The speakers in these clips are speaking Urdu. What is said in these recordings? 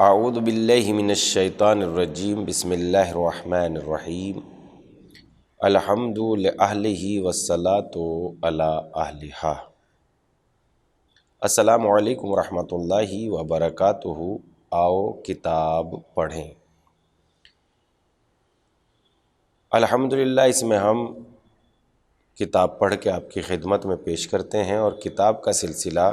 اعوذ باللہ من الشیطان الرجیم بسم اللہ الرحمن الرحیم الحمد لأہلہ والصلاۃ علی اہلہا۔ السلام علیکم ورحمۃ اللہ وبرکاتہ۔ آؤ کتاب پڑھیں۔ الحمدللہ اس میں ہم کتاب پڑھ کے آپ کی خدمت میں پیش کرتے ہیں، اور کتاب کا سلسلہ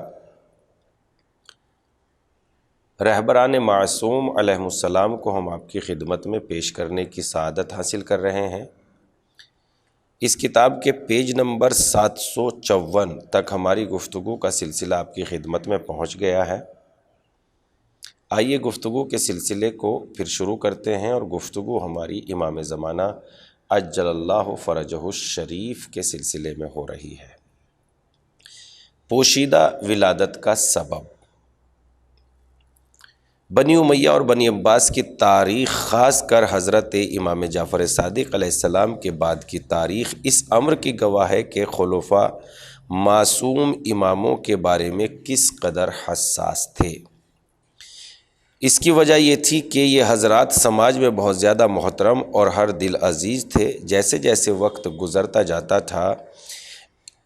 رہبران معصوم علیہ السلام کو ہم آپ کی خدمت میں پیش کرنے کی سعادت حاصل کر رہے ہیں۔ اس کتاب کے پیج نمبر 754 تک ہماری گفتگو کا سلسلہ آپ کی خدمت میں پہنچ گیا ہے۔ آئیے گفتگو کے سلسلے کو پھر شروع کرتے ہیں، اور گفتگو ہماری امام زمانہ عجل اللہ فرجہ الشریف کے سلسلے میں ہو رہی ہے۔ پوشیدہ ولادت کا سبب۔ بنی امیہ اور بنی عباس کی تاریخ، خاص کر حضرت امام جعفر صادق علیہ السلام کے بعد کی تاریخ، اس امر کی گواہ ہے کہ خلفاء معصوم اماموں کے بارے میں کس قدر حساس تھے۔ اس کی وجہ یہ تھی کہ یہ حضرات سماج میں بہت زیادہ محترم اور ہر دل عزیز تھے۔ جیسے جیسے وقت گزرتا جاتا تھا،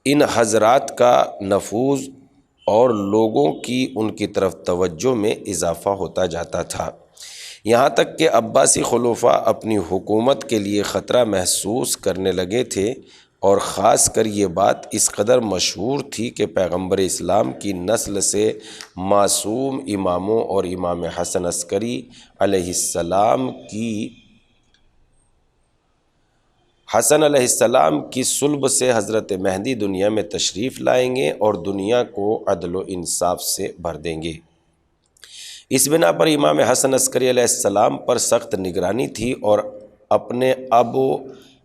ان حضرات کا نفوذ اور لوگوں کی ان کی طرف توجہ میں اضافہ ہوتا جاتا تھا، یہاں تک کہ عباسی خلفاء اپنی حکومت کے لیے خطرہ محسوس کرنے لگے تھے، اور خاص کر یہ بات اس قدر مشہور تھی کہ پیغمبر اسلام کی نسل سے معصوم اماموں اور امام حسن عسکری علیہ السلام کی صلب سے حضرت مہدی دنیا میں تشریف لائیں گے اور دنیا کو عدل و انصاف سے بھر دیں گے۔ اس بنا پر امام حسن عسکری علیہ السلام پر سخت نگرانی تھی، اور اپنے اب و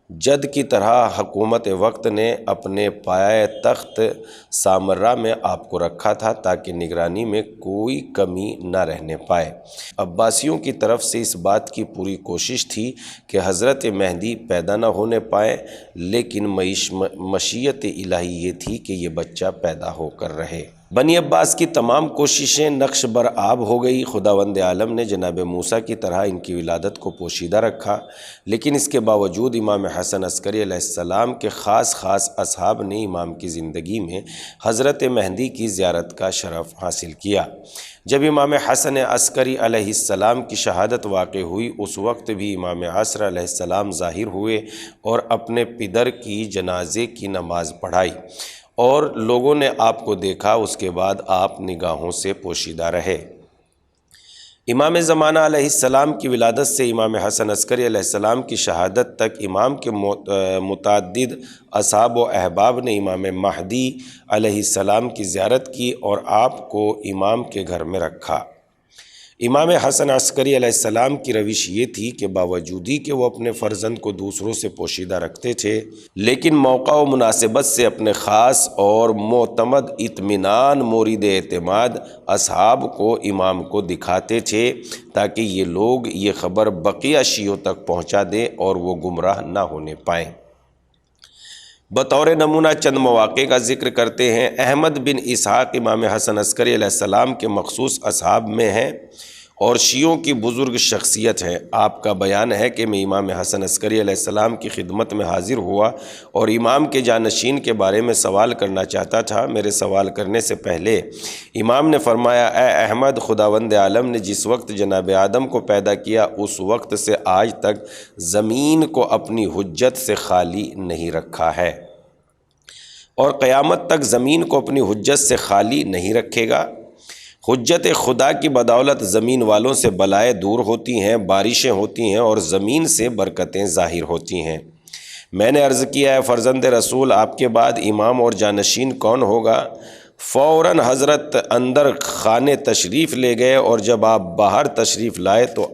جد کی طرح حکومت وقت نے اپنے پایہ تخت سامرا میں آپ کو رکھا تھا تاکہ نگرانی میں کوئی کمی نہ رہنے پائے۔ عباسیوں کی طرف سے اس بات کی پوری کوشش تھی کہ حضرت مہدی پیدا نہ ہونے پائے، لیکن مشیت الہی یہ تھی کہ یہ بچہ پیدا ہو کر رہے۔ بنی عباس کی تمام کوششیں نقش بر آب ہو گئی۔ خداوند عالم نے جناب موسیٰ کی طرح ان کی ولادت کو پوشیدہ رکھا، لیکن اس کے باوجود امام حسن عسکری علیہ السلام کے خاص اصحاب نے امام کی زندگی میں حضرت مہدی کی زیارت کا شرف حاصل کیا۔ جب امام حسن عسکری علیہ السلام کی شہادت واقع ہوئی، اس وقت بھی امام عصر علیہ السلام ظاہر ہوئے اور اپنے پدر کی جنازے کی نماز پڑھائی، اور لوگوں نے آپ کو دیکھا۔ اس کے بعد آپ نگاہوں سے پوشیدہ رہے۔ امام زمانہ علیہ السلام کی ولادت سے امام حسن عسکری علیہ السلام کی شہادت تک امام کے متعدد اصحاب و احباب نے امام مہدی علیہ السلام کی زیارت کی اور آپ کو امام کے گھر میں رکھا۔ امام حسن عسکری علیہ السلام کی روش یہ تھی کہ باوجود ہی کہ وہ اپنے فرزند کو دوسروں سے پوشیدہ رکھتے تھے، لیکن موقع و مناسبت سے اپنے خاص اور معتمد اطمینان مورد اعتماد اصحاب کو امام کو دکھاتے تھے، تاکہ یہ لوگ یہ خبر بقیہ شیعوں تک پہنچا دیں اور وہ گمراہ نہ ہونے پائیں۔ بطور نمونہ چند مواقع کا ذکر کرتے ہیں۔ احمد بن اسحاق امام حسن عسکری علیہ السلام کے مخصوص اصحاب میں ہیں اور شیعوں کی بزرگ شخصیت ہے۔ آپ کا بیان ہے کہ میں امام حسن عسکری علیہ السلام کی خدمت میں حاضر ہوا اور امام کے جانشین کے بارے میں سوال کرنا چاہتا تھا۔ میرے سوال کرنے سے پہلے امام نے فرمایا، اے احمد، خداوند عالم نے جس وقت جناب آدم کو پیدا کیا، اس وقت سے آج تک زمین کو اپنی حجت سے خالی نہیں رکھا ہے، اور قیامت تک زمین کو اپنی حجت سے خالی نہیں رکھے گا۔ حجت خدا کی بدولت زمین والوں سے بلائیں دور ہوتی ہیں، بارشیں ہوتی ہیں اور زمین سے برکتیں ظاہر ہوتی ہیں۔ میں نے عرض کیا، ہے فرزند رسول، آپ کے بعد امام اور جانشین کون ہوگا؟ فوراً حضرت اندر خانے تشریف لے گئے، اور جب آپ باہر تشریف لائے تو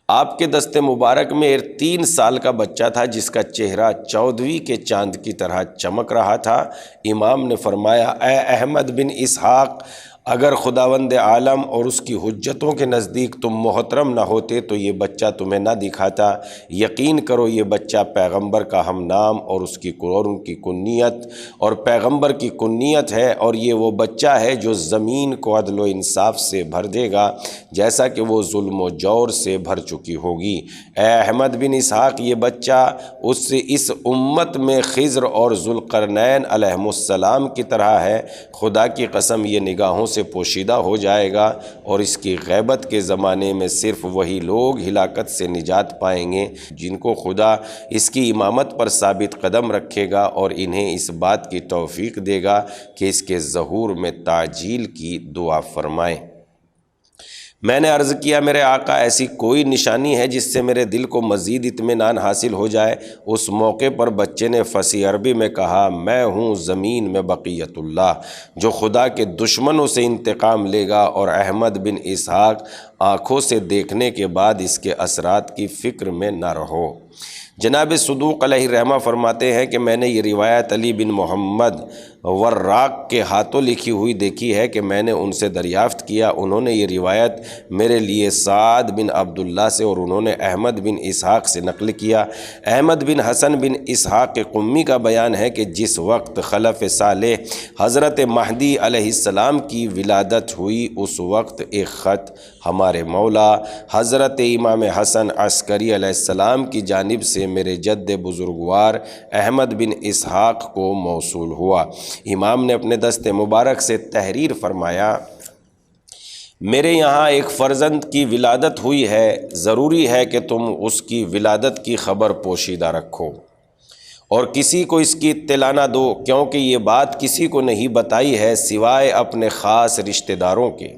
آپ کے دست مبارک میں 3 سال کا بچہ تھا، جس کا چہرہ 14ویں کے چاند کی طرح چمک رہا تھا۔ امام نے فرمایا، اے احمد بن اسحاق، اگر خداوند عالم اور اس کی حجتوں کے نزدیک تم محترم نہ ہوتے تو یہ بچہ تمہیں نہ دکھاتا۔ یقین کرو یہ بچہ پیغمبر کا ہم نام اور ان کی کنیت اور پیغمبر کی کنیت ہے، اور یہ وہ بچہ ہے جو زمین کو عدل و انصاف سے بھر دے گا جیسا کہ وہ ظلم و جور سے بھر چکی ہوگی۔ اے احمد بن اسحاق، یہ بچہ اس امت میں خضر اور ذوالقرنین علیہم السلام کی طرح ہے۔ خدا کی قسم یہ نگاہوں سے پوشیدہ ہو جائے گا، اور اس کی غیبت کے زمانے میں صرف وہی لوگ ہلاکت سے نجات پائیں گے جن کو خدا اس کی امامت پر ثابت قدم رکھے گا اور انہیں اس بات کی توفیق دے گا کہ اس کے ظہور میں تعجیل کی دعا فرمائیں۔ میں نے عرض کیا میرے آقا ایسی کوئی نشانی ہے جس سے میرے دل کو مزید اطمینان حاصل ہو جائے؟ اس موقع پر بچے نے فصیح عربی میں کہا، میں ہوں زمین میں بقیت اللہ جو خدا کے دشمنوں سے انتقام لے گا، اور احمد بن اسحاق آنکھوں سے دیکھنے کے بعد اس کے اثرات کی فکر میں نہ رہو۔ جناب صدوق علیہ الرحمہ فرماتے ہیں کہ میں نے یہ روایت علی بن محمد وراق کے ہاتھوں لکھی ہوئی دیکھی ہے کہ میں نے ان سے دریافت کیا، انہوں نے یہ روایت میرے لیے سعد بن عبداللہ سے اور انہوں نے احمد بن اسحاق سے نقل کیا۔ احمد بن حسن بن اسحاق قمی کا بیان ہے کہ جس وقت خلف صالح حضرت مہدی علیہ السلام کی ولادت ہوئی اس وقت ایک خط ہمارے مولا حضرت امام حسن عسکری علیہ السلام کی جانب سے میرے جد بزرگوار احمد بن اسحاق کو موصول ہوا۔ امام نے اپنے دست مبارک سے تحریر فرمایا، میرے یہاں ایک فرزند کی ولادت ہوئی ہے، ضروری ہے کہ تم اس کی ولادت کی خبر پوشیدہ رکھو اور کسی کو اس کی اطلاع نہ دو، کیونکہ یہ بات کسی کو نہیں بتائی ہے سوائے اپنے خاص رشتہ داروں کے۔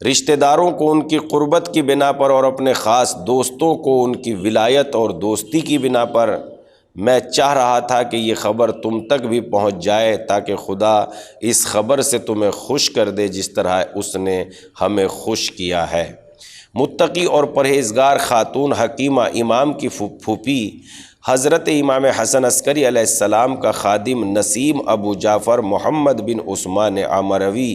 رشتہ داروں کو ان کی قربت کی بنا پر اور اپنے خاص دوستوں کو ان کی ولایت اور دوستی کی بنا پر میں چاہ رہا تھا کہ یہ خبر تم تک بھی پہنچ جائے تاکہ خدا اس خبر سے تمہیں خوش کر دے جس طرح اس نے ہمیں خوش کیا ہے۔ متقی اور پرہیزگار خاتون حکیمہ امام کی پھوپھی حضرت امام حسن عسکری علیہ السلام کا خادم نسیم ابو جعفر محمد بن عثمان عمروی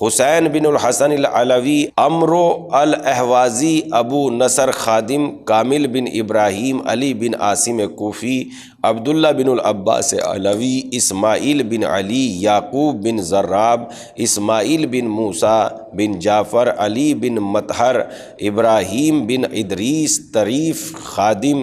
حسین بن الحسن العلوی عمرو الاحوازی ابو نصر خادم کامل بن ابراہیم علی بن عاصم کوفی عبداللہ بن العباس علوی اسماعیل بن علی یعقوب بن زراب اسماعیل بن موسیٰ بن جعفر علی بن مطہر ابراہیم بن ادریس طریف خادم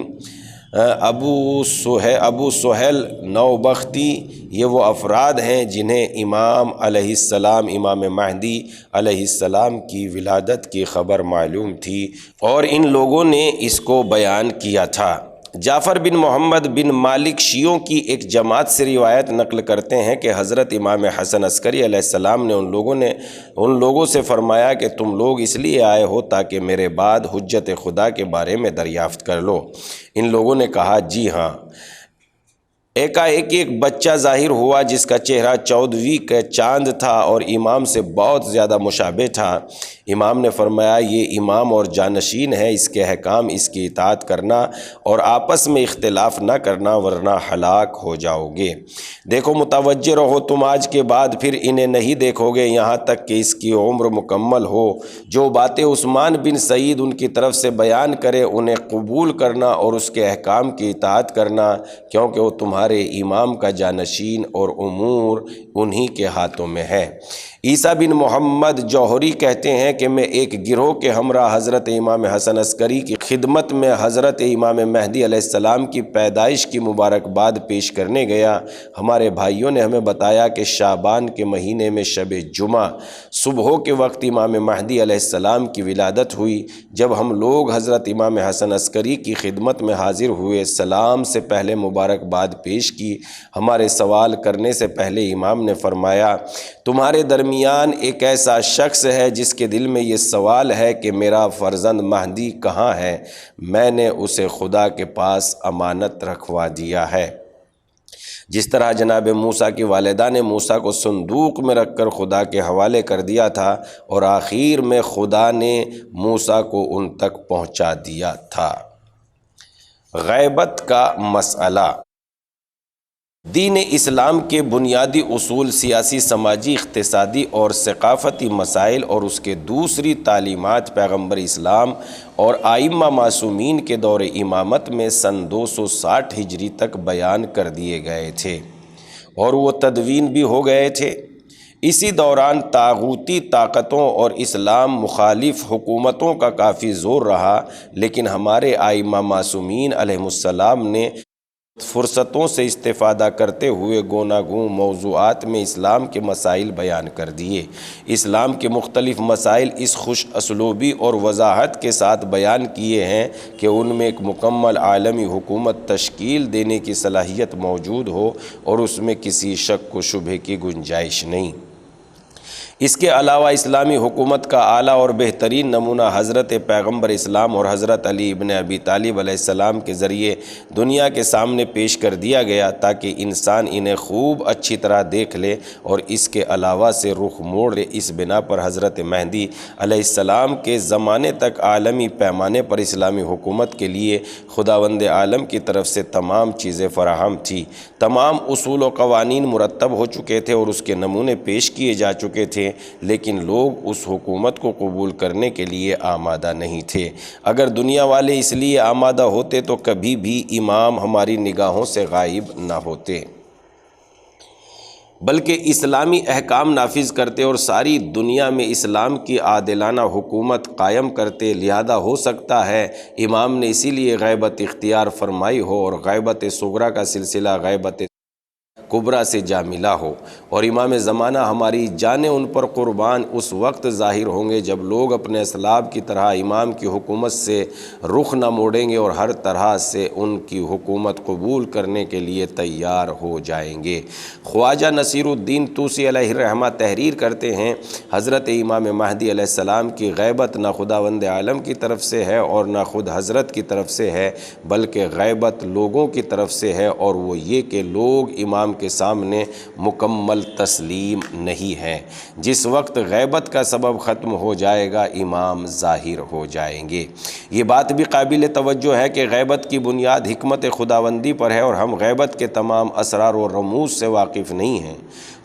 ابو سہیل نوبختی، یہ وہ افراد ہیں جنہیں امام علیہ السلام امام مہدی علیہ السلام کی ولادت کی خبر معلوم تھی اور ان لوگوں نے اس کو بیان کیا تھا۔ جعفر بن محمد بن مالک شیعوں کی ایک جماعت سے روایت نقل کرتے ہیں کہ حضرت امام حسن عسکری علیہ السلام نے ان لوگوں سے فرمایا کہ تم لوگ اس لیے آئے ہو تاکہ میرے بعد حجت خدا کے بارے میں دریافت کر لو۔ ان لوگوں نے کہا جی ہاں۔ ایک بچہ ظاہر ہوا جس کا چہرہ 14ویں کا چاند تھا اور امام سے بہت زیادہ مشابہ تھا۔ امام نے فرمایا یہ امام اور جانشین ہے، اس کے احکام اس کی اطاعت کرنا اور آپس میں اختلاف نہ کرنا ورنہ ہلاک ہو جاؤ گے۔ دیکھو متوجہ رہو، تم آج کے بعد پھر انہیں نہیں دیکھو گے یہاں تک کہ اس کی عمر مکمل ہو۔ جو باتیں عثمان بن سعید ان کی طرف سے بیان کرے انہیں قبول کرنا اور اس کے احکام کی اطاعت کرنا، کیونکہ وہ تمہارے امام کا جانشین اور امور انہی کے ہاتھوں میں ہے۔ عیسیٰ بن محمد جوہری کہتے ہیں کہ میں ایک گروہ کے ہمراہ حضرت امام حسن عسکری کی خدمت میں حضرت امام مہدی علیہ السلام کی پیدائش کی مبارکباد پیش کرنے گیا۔ ہمارے بھائیوں نے ہمیں بتایا کہ شعبان کے مہینے میں شب جمعہ صبح کے وقت امام مہدی علیہ السلام کی ولادت ہوئی۔ جب ہم لوگ حضرت امام حسن عسکری کی خدمت میں حاضر ہوئے، سلام سے پہلے مبارکباد پیش کی۔ ہمارے سوال کرنے سے پہلے امام نے فرمایا تمہارے درمیان ایک ایسا شخص ہے جس کے دل میں یہ سوال ہے کہ میرا فرزند مہدی کہاں ہے؟ میں نے اسے خدا کے پاس امانت رکھوا دیا ہے۔ جس طرح جناب موسیٰ کی والدہ نے موسیٰ کو صندوق میں رکھ کر خدا کے حوالے کر دیا تھا اور آخر میں خدا نے موسیٰ کو ان تک پہنچا دیا تھا۔ غیبت کا مسئلہ۔ دین اسلام کے بنیادی اصول سیاسی، سماجی، اقتصادی اور ثقافتی مسائل اور اس کے دوسری تعلیمات پیغمبر اسلام اور ائمہ معصومین کے دور امامت میں سن 260 ہجری تک بیان کر دیے گئے تھے اور وہ تدوین بھی ہو گئے تھے۔ اسی دوران طاغوتی طاقتوں اور اسلام مخالف حکومتوں کا کافی زور رہا، لیکن ہمارے ائمہ معصومین علیہم السلام نے فرصتوں سے استفادہ کرتے ہوئے گوناگون موضوعات میں اسلام کے مسائل بیان کر دیے۔ اسلام کے مختلف مسائل اس خوش اسلوبی اور وضاحت کے ساتھ بیان کیے ہیں کہ ان میں ایک مکمل عالمی حکومت تشکیل دینے کی صلاحیت موجود ہو اور اس میں کسی شک و شبہ کی گنجائش نہیں۔ اس کے علاوہ اسلامی حکومت کا اعلیٰ اور بہترین نمونہ حضرت پیغمبر اسلام اور حضرت علی ابن ابی طالب علیہ السلام کے ذریعے دنیا کے سامنے پیش کر دیا گیا تاکہ انسان انہیں خوب اچھی طرح دیکھ لے اور اس کے علاوہ سے رخ موڑ لے۔ اس بنا پر حضرت مہدی علیہ السلام کے زمانے تک عالمی پیمانے پر اسلامی حکومت کے لیے خداوند عالم کی طرف سے تمام چیزیں فراہم تھیں، تمام اصول و قوانین مرتب ہو چکے تھے اور اس کے نمونے پیش کیے جا چکے تھے، لیکن لوگ اس حکومت کو قبول کرنے کے لیے آمادہ نہیں تھے۔ اگر دنیا والے اس لیے آمادہ ہوتے تو کبھی بھی امام ہماری نگاہوں سے غائب نہ ہوتے، بلکہ اسلامی احکام نافذ کرتے اور ساری دنیا میں اسلام کی عادلانہ حکومت قائم کرتے۔ لہذا ہو سکتا ہے امام نے اسی لیے غیبت اختیار فرمائی ہو اور غیبت صغریٰ کا سلسلہ غیبت کبریٰ سے جا ملا ہو، اور امام زمانہ ہماری جانیں ان پر قربان اس وقت ظاہر ہوں گے جب لوگ اپنے اسلاف کی طرح امام کی حکومت سے رخ نہ موڑیں گے اور ہر طرح سے ان کی حکومت قبول کرنے کے لیے تیار ہو جائیں گے۔ خواجہ نصیر الدین طوسی علیہ الرحمہ تحریر کرتے ہیں، حضرت امام مہدی علیہ السلام کی غیبت نہ خداوند عالم کی طرف سے ہے اور نہ خود حضرت کی طرف سے ہے، بلکہ غیبت لوگوں کی طرف سے ہے، اور وہ یہ کہ لوگ امام کے سامنے مکمل تسلیم نہیں ہے۔ جس وقت غیبت کا سبب ختم ہو جائے گا امام ظاہر ہو جائیں گے۔ یہ بات بھی قابل توجہ ہے کہ غیبت کی بنیاد حکمت خداوندی پر ہے اور ہم غیبت کے تمام اسرار و رموز سے واقف نہیں ہیں۔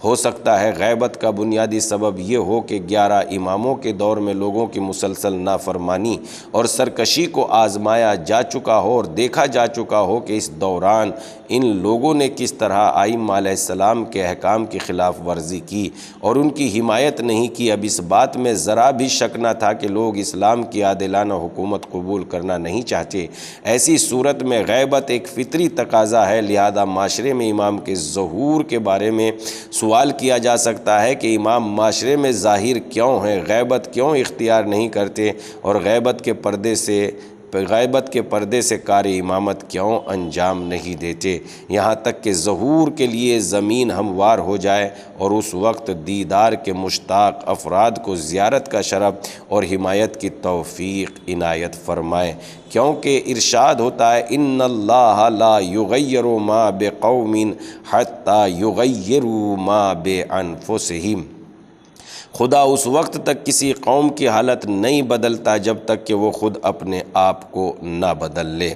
ہو سکتا ہے غیبت کا بنیادی سبب یہ ہو کہ 11 اماموں کے دور میں لوگوں کی مسلسل نافرمانی اور سرکشی کو آزمایا جا چکا ہو اور دیکھا جا چکا ہو کہ اس دوران ان لوگوں نے کس طرح ائمہ علیہ السلام کے احکام کی خلاف ورزی کی اور ان کی حمایت نہیں کی۔ اب اس بات میں ذرا بھی شک نہ تھا کہ لوگ اسلام کی عادلانہ حکومت قبول کرنا نہیں چاہتے۔ ایسی صورت میں غیبت ایک فطری تقاضا ہے، لہذا معاشرے میں امام کے ظہور کے بارے میں سوال کیا جا سکتا ہے کہ امام معاشرے میں ظاہر کیوں ہیں، غیبت کیوں اختیار نہیں کرتے اور غیبت کے پردے سے کار امامت کیوں انجام نہیں دیتے، یہاں تک کہ ظہور کے لیے زمین ہموار ہو جائے اور اس وقت دیدار کے مشتاق افراد کو زیارت کا شرف اور حمایت کی توفیق عنایت فرمائے، کیونکہ ارشاد ہوتا ہے ان اللہ لا یغیر ما بقوم حتی یغیروا ما بانفسہم۔ خدا اس وقت تک کسی قوم کی حالت نہیں بدلتا جب تک کہ وہ خود اپنے آپ کو نہ بدل لے۔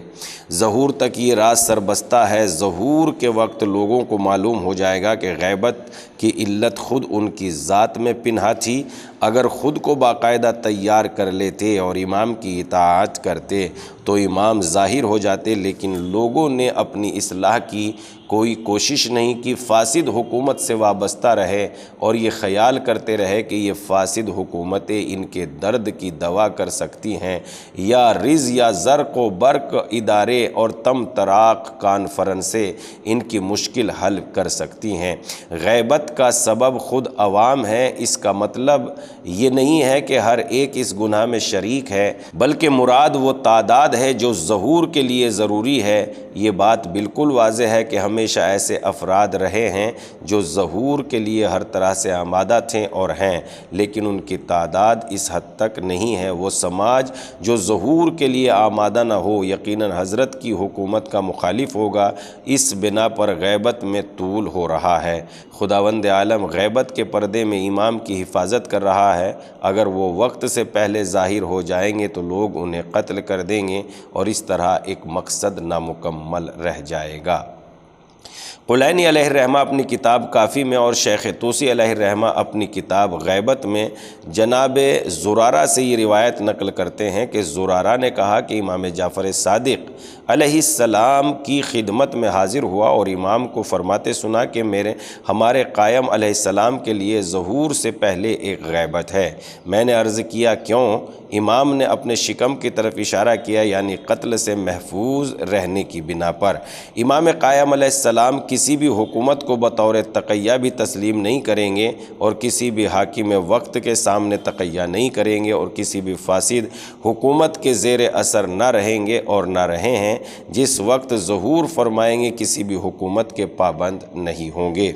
ظہور تک یہ راز سربستہ ہے۔ ظہور کے وقت لوگوں کو معلوم ہو جائے گا کہ غیبت کی علت خود ان کی ذات میں پنہا تھی۔ اگر خود کو باقاعدہ تیار کر لیتے اور امام کی اطاعت کرتے تو امام ظاہر ہو جاتے، لیکن لوگوں نے اپنی اصلاح کی کوئی کوشش نہیں کی، فاسد حکومت سے وابستہ رہے اور یہ خیال کرتے رہے کہ یہ فاسد حکومتیں ان کے درد کی دوا کر سکتی ہیں، یا رز یا زرق و برق ادارے اور تم تراق کانفرنسیں ان کی مشکل حل کر سکتی ہیں۔ غیبت کا سبب خود عوام ہے، اس کا مطلب یہ نہیں ہے کہ ہر ایک اس گناہ میں شریک ہے، بلکہ مراد وہ تعداد ہے جو ظہور کے لیے ضروری ہے۔ یہ بات بالکل واضح ہے کہ ہمیشہ ایسے افراد رہے ہیں جو ظہور کے لیے ہر طرح سے آمادہ تھے اور ہیں، لیکن ان کی تعداد اس حد تک نہیں ہے۔ وہ سماج جو ظہور کے لیے آمادہ نہ ہو یقیناً حضرت کی حکومت کا مخالف ہوگا۔ اس بنا پر غیبت میں طول ہو رہا ہے۔ خداوند عالم غیبت کے پردے میں امام کی حفاظت کر رہا ہے۔ اگر وہ وقت سے پہلے ظاہر ہو جائیں گے تو لوگ انہیں قتل کر دیں گے اور اس طرح ایک مقصد نامکمل رہ جائے گا۔ قلینی علیہ الرحمہ اپنی کتاب کافی میں اور شیخ طوسی علیہ الرحمہ اپنی کتاب غیبت میں جناب زرارہ سے یہ روایت نقل کرتے ہیں کہ زرارہ نے کہا کہ امام جعفر صادق علیہ السلام کی خدمت میں حاضر ہوا اور امام کو فرماتے سنا کہ ہمارے قائم علیہ السلام کے لیے ظہور سے پہلے ایک غیبت ہے۔ میں نے عرض کیا کیوں؟ امام نے اپنے شکم کی طرف اشارہ کیا، یعنی قتل سے محفوظ رہنے کی بنا پر۔ امام قائم علیہ السلام کسی بھی حکومت کو بطور تقیہ بھی تسلیم نہیں کریں گے اور کسی بھی حاکم وقت کے سامنے تقیہ نہیں کریں گے اور کسی بھی فاسد حکومت کے زیر اثر نہ رہیں گے اور نہ رہے ہیں۔ جس وقت ظہور فرمائیں گے کسی بھی حکومت کے پابند نہیں ہوں گے۔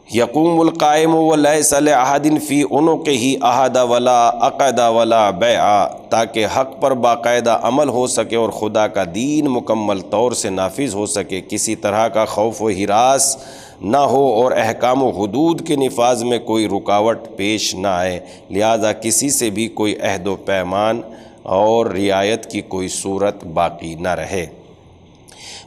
یقوم القائم ولیس لأحد فی عنقہ عہد ولا عقد ولا بیع، تاکہ حق پر باقاعدہ عمل ہو سکے اور خدا کا دین مکمل طور سے نافذ ہو سکے، کسی طرح کا خوف و ہراس نہ ہو اور احکام و حدود کے نفاذ میں کوئی رکاوٹ پیش نہ آئے، لہذا کسی سے بھی کوئی عہد و پیمان اور رعایت کی کوئی صورت باقی نہ رہے۔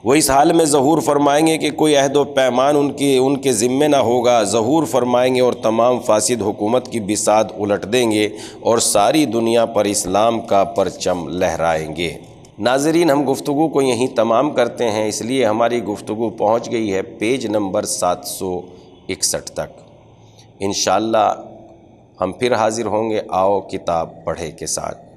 وہ اس حال میں ظہور فرمائیں گے کہ کوئی عہد و پیمان ان کے ذمے نہ ہوگا، ظہور فرمائیں گے اور تمام فاسد حکومت کی بساط الٹ دیں گے اور ساری دنیا پر اسلام کا پرچم لہرائیں گے۔ ناظرین، ہم گفتگو کو یہیں تمام کرتے ہیں، اس لیے ہماری گفتگو پہنچ گئی ہے پیج نمبر 761 تک۔ انشاءاللہ ہم پھر حاضر ہوں گے آؤ کتاب پڑھے کے ساتھ۔